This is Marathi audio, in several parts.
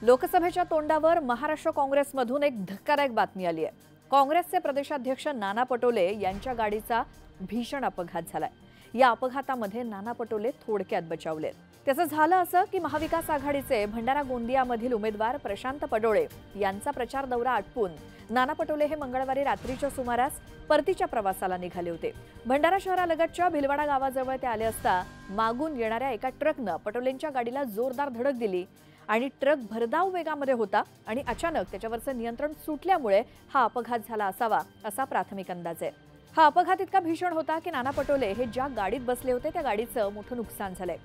लोकसभेच्या तोंडावर महाराष्ट्र काँग्रेसमधून एक धक्कादायक बातमी आली आहे। काँग्रेसचे प्रदेशाध्यक्ष नाना पटोले यांच्या गाडीचा भीषण अपघात झालाय। या अपघातामध्ये नाना पटोले थोडक्यात बचावले। त्याचं झालं असं की महाविकास आघाडीचे भंडारा गोंदियामधील उमेदवार प्रशांत पडोळे यांचा प्रचार दौरा आटपून नाना पटोले हे मंगळवारी रात्रीच्या सुमारास परतीच्या प्रवासाला निघाले होते। भंडारा शहरालगतच्या भिलवाडा गावाजवळ ते आले असता मागून येणाऱ्या एका ट्रकनं पटोलेंच्या गाडीला जोरदार धडक दिली आणि ट्रक भरधाव वेगामध्ये होता आणि अचानक त्याच्यावरचं नियंत्रण सुटल्यामुळे हा अपघात झाला असावा असा प्राथमिक अंदाज आहे। हा अपघात इतका भीषण होता की नाना पटोले हे ज्या गाडीत बसले होते त्या गाडीचं मोठं नुकसान झालंय।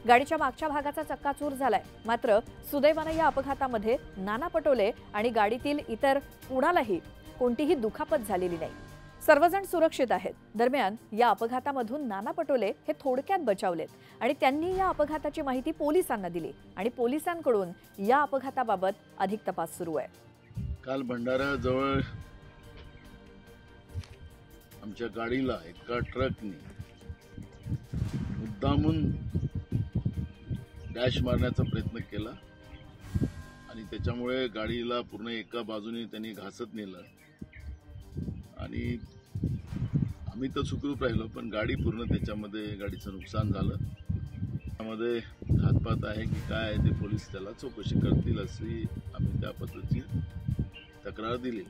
गाडीच्या मागच्या भागाचा चक्काचूर झालाय। मात्र सुदैवाने या अपघातामध्ये नाना पटोले आणि गाडीतील इतर कुणालाही कोणतीही दुखापत झालेली नाही। सर्वजण सुरक्षित आहेत। दरम्यान या अपघातामधून नाना पटोले हे थोडक्यात बचावलेत आणि त्यांनी या अपघाताची माहिती पोलिसांना दिली आणि पोलिसांकडून या अपघाताबाबत अधिक तपास सुरू आहे। काल भंडारा जवळ आमच्या गाडीला एका ट्रकने मुद्दामून डॅश मारण्याचा प्रयत्न केला आणि त्याच्यामुळे गाडीला पूर्ण एका बाजूने त्यांनी घासत नेलं आणि आम्ही तर सुखरूप राहिलो, पण गाडी पूर्ण त्याच्यामध्ये गाडीचं नुकसान झालं। त्यामध्ये घातपात आहे की काय आहे ते पोलीस त्याला चौकशी करतील अशी आम्ही त्या पद्धतीची तक्रार दिली।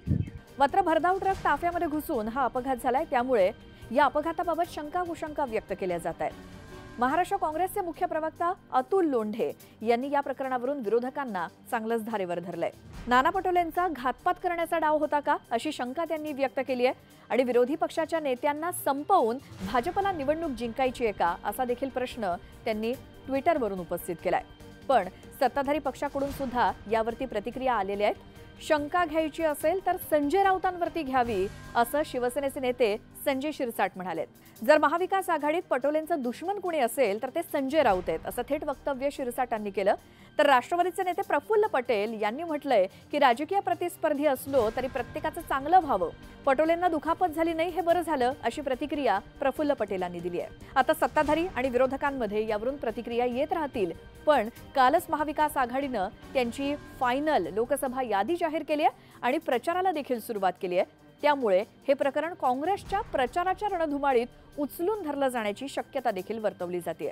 मात्र भरधाव ट्रक ताफ्यामध्ये घुसून हा अपघात झालाय, त्यामुळे या अपघाताबाबत शंका कुशंका व्यक्त केल्या जात आहेत। महाराष्ट्र काँग्रेसचे मुख्य प्रवक्ता अतुल लोंढे यांनी या प्रकरणावरून विरोधकांना चांगलंच धारेवर धरलंय। नाना पटोलेंचा घातपात करण्याचा डाव होता का अशी शंका त्यांनी व्यक्त केली आहे आणि विरोधी पक्षाच्या नेत्यांना संपवून भाजपला निवडणूक जिंकायची आहे का असा देखील प्रश्न त्यांनी ट्विटरवरून उपस्थित केलाय। पण सत्ताधारी पक्षाकडून सुद्धा यावरती प्रतिक्रिया आलेल्या आहेत। शंका घ्यायची असेल तर संजय राऊतांवरती घ्यावी असं शिवसेनेचे नेते संजय शिरसाट म्हणाले। जर महाविकास आघाडीत पटोलेंचं दुश्मन कोणी असेल तर ते संजय राऊत आहेत असं थेट वक्तव्य शिरसाटांनी केलं। तर राष्ट्रवादीचे नेते प्रफुल्ल पटेल यांनी म्हटलंय की राजकीय प्रतिस्पर्धी असलो तरी प्रत्येकाचं चांगलं व्हावं, पटोलेंना दुखापत झाली नाही हे बरं झालं अशी प्रतिक्रिया प्रफुल्ल पटेलांनी दिली आहे। आता सत्ताधारी आणि विरोधकांमध्ये यावरून प्रतिक्रिया येत राहतील, पण कालच महाविकास आघाडीनं त्यांची फायनल लोकसभा यादी जाहीर केली आहे आणि प्रचाराला देखील सुरुवात केली आहे। त्यामुळे हे प्रकरण काँग्रेसच्या प्रचाराच्या रणधुमाळीत उचलून धरलं जाण्याची शक्यता देखील वर्तवली जाते।